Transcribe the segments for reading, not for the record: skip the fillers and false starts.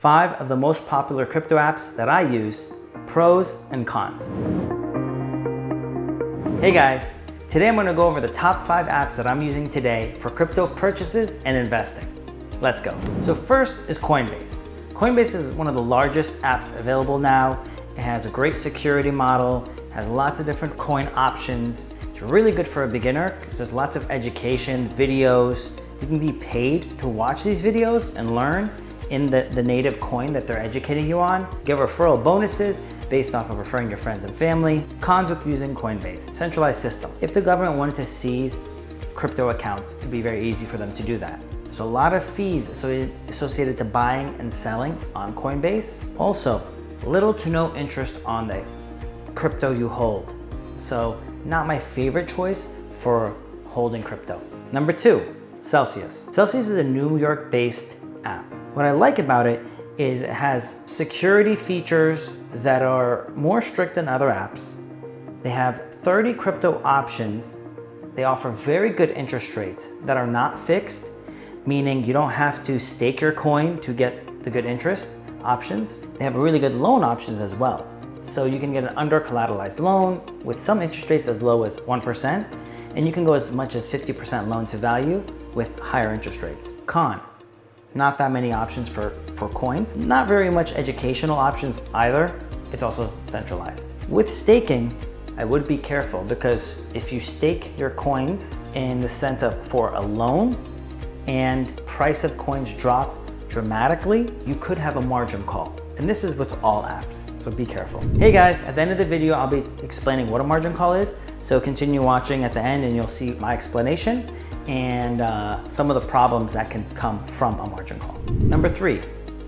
5 of the most popular crypto apps that I use, pros and cons. Hey guys, today I'm going to go over the top 5 apps that I'm using today for crypto purchases and investing. Let's go. So first is Coinbase. Coinbase is one of the largest apps available now. It has a great security model, has lots of different coin options. It's really good for a beginner because there's lots of education, videos. You can be paid to watch these videos and learn in the native coin that they're educating you on. Get referral bonuses based off of referring your friends and family. Cons with using Coinbase: centralized system. If the government wanted to seize crypto accounts, it'd be very easy for them to do that. So a lot of fees associated to buying and selling on Coinbase. Also, little to no interest on the crypto you hold. So not my favorite choice for holding crypto. Number 2, Celsius. Celsius is a New York-based app. What I like about it is it has security features that are more strict than other apps. They have 30 crypto options. They offer very good interest rates that are not fixed, meaning you don't have to stake your coin to get the good interest options. They have really good loan options as well. So you can get an under-collateralized loan with some interest rates as low as 1%, and you can go as much as 50% loan to value with higher interest rates. Con: not that many options for coins. Not very much educational options either. It's also centralized. With staking, I would be careful because if you stake your coins in the sense of for a loan and price of coins drop dramatically, you could have a margin call. And this is with all apps, so be careful. Hey guys, at the end of the video, I'll be explaining what a margin call is. So continue watching at the end and you'll see my explanation and some of the problems that can come from a margin call. Number 3,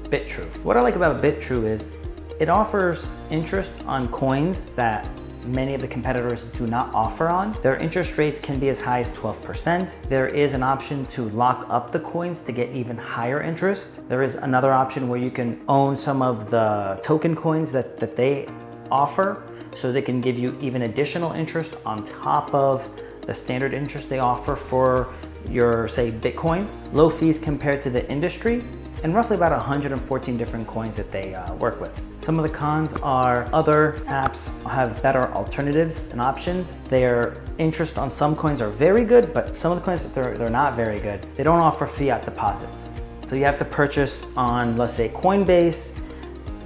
Bitrue. What I like about Bitrue is it offers interest on coins that many of the competitors do not offer on. Their interest rates can be as high as 12%. There is an option to lock up the coins to get even higher interest. There is another option where you can own some of the token coins that they offer, so they can give you even additional interest on top of the standard interest they offer for your, say, Bitcoin. Low fees compared to the industry, and roughly about 114 different coins that they work with. Some of the cons are other apps have better alternatives and options. Their interest on some coins are very good, but some of the coins, they're not very good. They don't offer fiat deposits. So you have to purchase on, let's say, Coinbase,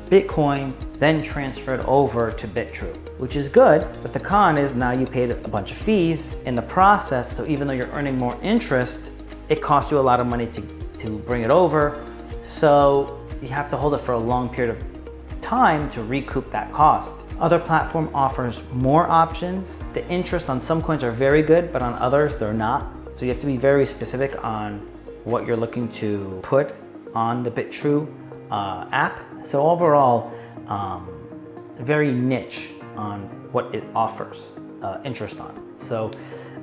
Bitcoin, then transfer it over to Bitrue, which is good, but the con is now you paid a bunch of fees in the process, so even though you're earning more interest, it costs you a lot of money to bring it over, so you have to hold it for a long period of time to recoup that cost. Other platform offers more options. The interest on some coins are very good, but on others they're not, so you have to be very specific on what you're looking to put on the Bitrue app. So overall, very niche on what it offers interest on. So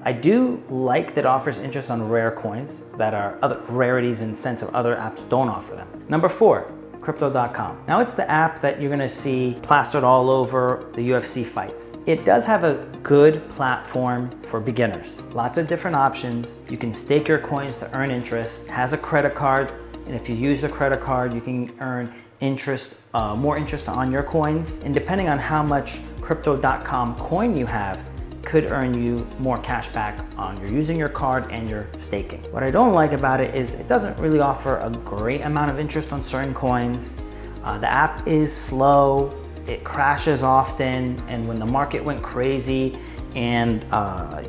I do like that it offers interest on rare coins that are other rarities in the sense of other apps don't offer them. Number 4, Crypto.com. Now it's the app that you're gonna see plastered all over the UFC fights. It does have a good platform for beginners. Lots of different options. You can stake your coins to earn interest. It has a credit card, and if you use the credit card, you can earn interest, more interest on your coins. And depending on how much Crypto.com coin you have, could earn you more cash back on your using your card and your staking. What I don't like about it is it doesn't really offer a great amount of interest on certain coins. The app is slow, it crashes often, and when the market went crazy and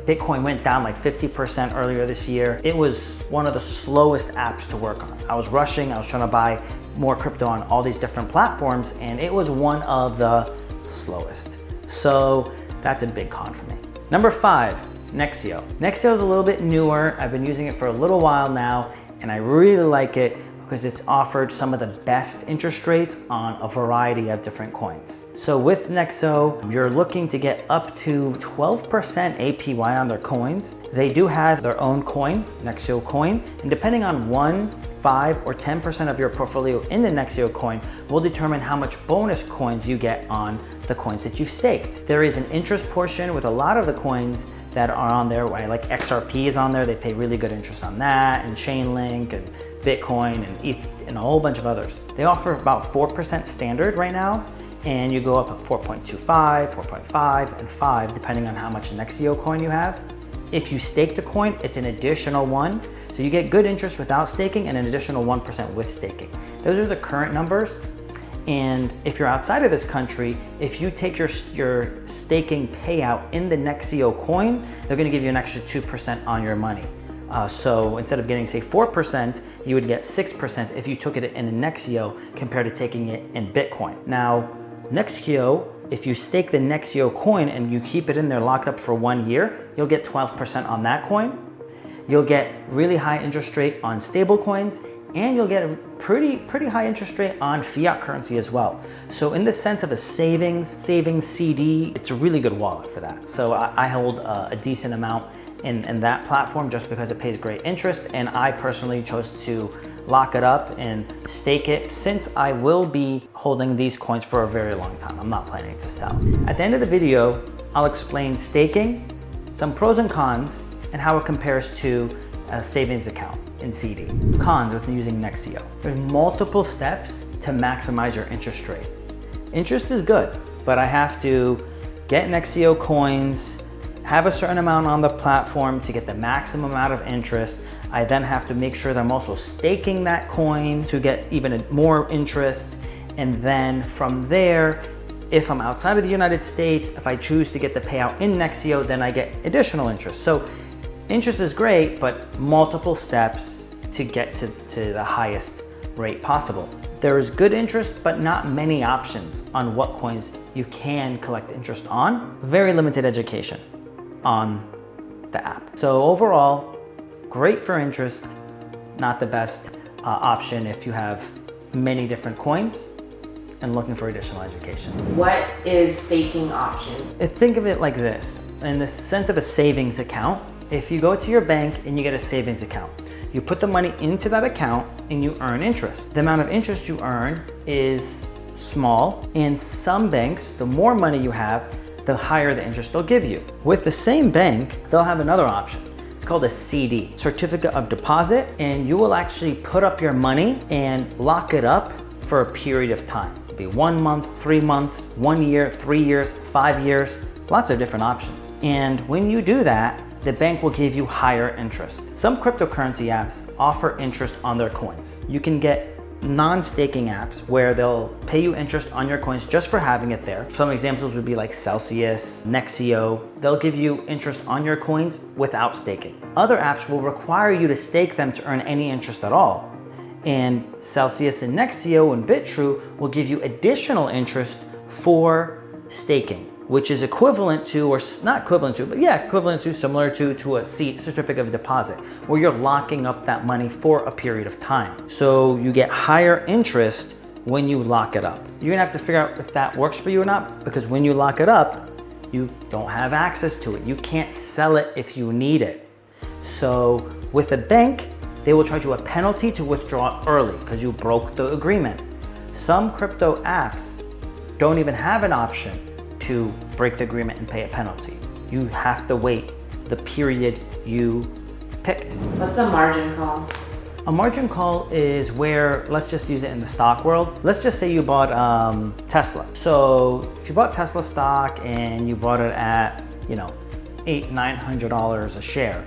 Bitcoin went down like 50% earlier this year, it was one of the slowest apps to work on. I was rushing, I was trying to buy more crypto on all these different platforms, and it was one of the slowest. So that's a big con for me. Number 5, Nexio. Nexio is a little bit newer. I've been using it for a little while now, and I really like it because it's offered some of the best interest rates on a variety of different coins. So with Nexio, you're looking to get up to 12% APY on their coins. They do have their own coin, Nexio coin, and depending on 1, 5, or 10% of your portfolio in the Nexio coin will determine how much bonus coins you get on the coins that you've staked. There is an interest portion with a lot of the coins that are on there, like XRP is on there, they pay really good interest on that, and Chainlink, and Bitcoin and ETH and a whole bunch of others. They offer about 4% standard right now, and you go up at 4.25, 4.5, and 5, depending on how much Nexio coin you have. If you stake the coin, it's an additional 1. So you get good interest without staking and an additional 1% with staking. Those are the current numbers. And if you're outside of this country, if you take your staking payout in the Nexio coin, they're gonna give you an extra 2% on your money. So instead of getting, say, 4%, you would get 6% if you took it in a Nexio compared to taking it in Bitcoin. Now, Nexio, if you stake the Nexio coin and you keep it in there locked up for 1 year, you'll get 12% on that coin. You'll get really high interest rate on stable coins, and you'll get a pretty high interest rate on fiat currency as well. So in the sense of a savings CD, it's a really good wallet for that. So I hold a decent amount in that platform just because it pays great interest, and I personally chose to lock it up and stake it since I will be holding these coins for a very long time. I'm not planning to sell. At the end of the video, I'll explain staking, some pros and cons, and how it compares to a savings account in CD. Cons with using Nexio. There's multiple steps to maximize your interest rate. Interest is good, but I have to get Nexio coins, have a certain amount on the platform to get the maximum amount of interest. I then have to make sure that I'm also staking that coin to get even more interest. And then from there, if I'm outside of the United States, if I choose to get the payout in Nexio, then I get additional interest. So interest is great, but multiple steps to get to the highest rate possible. There is good interest, but not many options on what coins you can collect interest on. Very limited education on the app. So overall, great for interest, not the best option if you have many different coins and looking for additional education. What is staking options? Think of it like this. In the sense of a savings account, if you go to your bank and you get a savings account, you put the money into that account and you earn interest. The amount of interest you earn is small. In some banks, the more money you have, the higher the interest they'll give you. With the same bank, they'll have another option. It's called a CD, certificate of deposit, and you will actually put up your money and lock it up for a period of time. It'll be 1 month, 3 months, 1 year, 3 years, 5 years, lots of different options. And when you do that, the bank will give you higher interest. Some cryptocurrency apps offer interest on their coins. You can get non-staking apps where they'll pay you interest on your coins just for having it there. Some examples would be like Celsius, Nexio. They'll give you interest on your coins without staking. Other apps will require you to stake them to earn any interest at all. And Celsius and Nexio and Bitrue will give you additional interest for staking, which is equivalent to, or not equivalent to, but yeah, equivalent to, similar to a certificate of deposit, where you're locking up that money for a period of time. So you get higher interest when you lock it up. You're gonna have to figure out if that works for you or not, because when you lock it up, you don't have access to it. You can't sell it if you need it. So with a bank, they will charge you a penalty to withdraw early because you broke the agreement. Some crypto apps don't even have an option to break the agreement and pay a penalty. You have to wait the period you picked. What's a margin call? A margin call is where, let's just use it in the stock world. Let's just say you bought Tesla. So if you bought Tesla stock and you bought it at, $800-900 a share,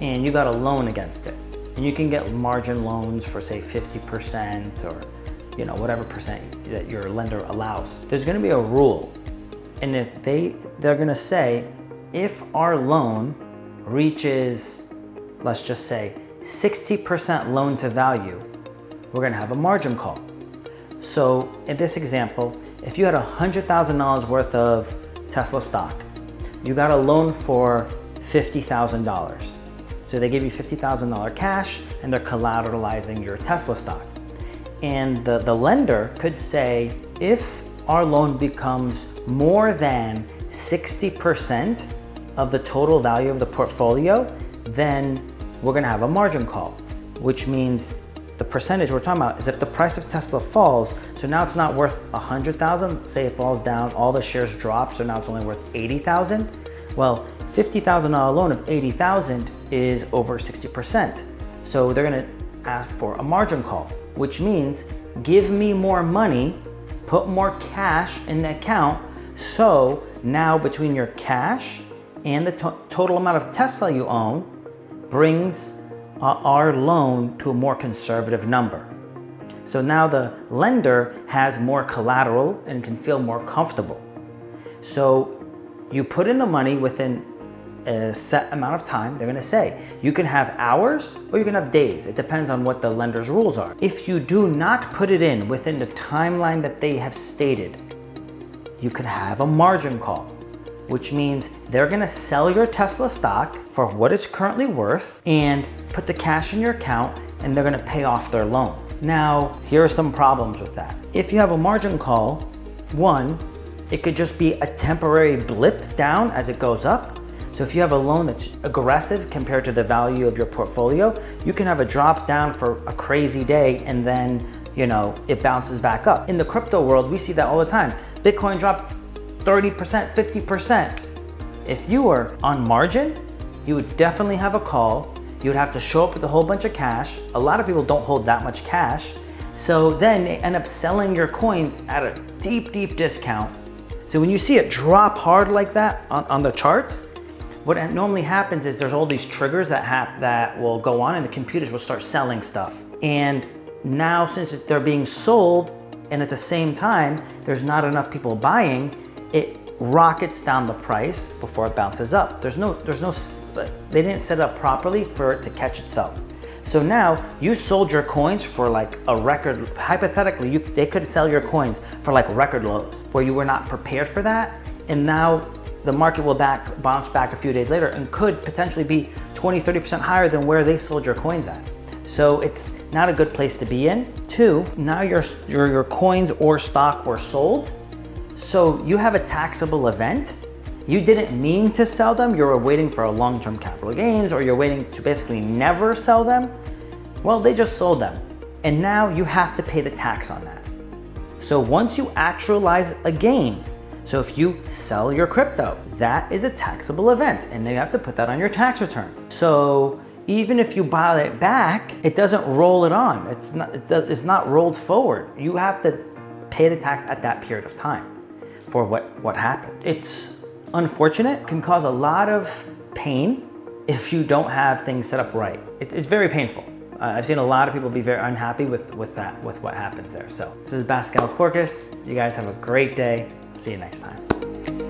and you got a loan against it, and you can get margin loans for say 50% or whatever percent that your lender allows. There's gonna be a rule. And if they're gonna say, if our loan reaches, let's just say 60% loan to value, we're gonna have a margin call. So in this example, if you had $100,000 worth of Tesla stock, you got a loan for $50,000. So they give you $50,000 cash and they're collateralizing your Tesla stock. And the lender could say, if our loan becomes more than 60% of the total value of the portfolio, then we're gonna have a margin call, which means the percentage we're talking about is if the price of Tesla falls, so now it's not worth 100,000, say it falls down, all the shares drop, so now it's only worth 80,000. Well, $50,000 loan of 80,000 is over 60%. So they're gonna ask for a margin call, which means give me more money, put more cash in the account. So now between your cash and the total amount of Tesla you own brings our loan to a more conservative number. So now the lender has more collateral and can feel more comfortable. So you put in the money within a set amount of time. They're gonna say, you can have hours or you can have days. It depends on what the lender's rules are. If you do not put it in within the timeline that they have stated, you could have a margin call, which means they're gonna sell your Tesla stock for what it's currently worth and put the cash in your account, and they're gonna pay off their loan. Now, here are some problems with that. If you have a margin call, one, it could just be a temporary blip down as it goes up. So if you have a loan that's aggressive compared to the value of your portfolio, you can have a drop down for a crazy day and then, it bounces back up. In the crypto world, we see that all the time. Bitcoin dropped 30%, 50%. If you were on margin, you would definitely have a call. You would have to show up with a whole bunch of cash. A lot of people don't hold that much cash. So then they end up selling your coins at a deep, deep discount. So when you see it drop hard like that on the charts, what normally happens is there's all these triggers that will go on and the computers will start selling stuff. And now since they're being sold and at the same time, there's not enough people buying, it rockets down the price before it bounces up. They didn't set it up properly for it to catch itself. So now you sold your coins for like a record, hypothetically, they could sell your coins for like record lows where you were not prepared for that. And now the market will bounce back a few days later and could potentially be 20, 30% higher than where they sold your coins at. So it's not a good place to be in. Two, now your coins or stock were sold. So you have a taxable event. You didn't mean to sell them. You were waiting for a long-term capital gains, or you're waiting to basically never sell them. Well, they just sold them. And now you have to pay the tax on that. So once you actualize a gain, so if you sell your crypto, that is a taxable event and you have to put that on your tax return. So even if you buy it back, it doesn't roll it on. It's not rolled forward. You have to pay the tax at that period of time for what happened. It's unfortunate, can cause a lot of pain if you don't have things set up right. It's very painful. I've seen a lot of people be very unhappy with what happens there. So this is Pascal Corcus. You guys have a great day. See you next time.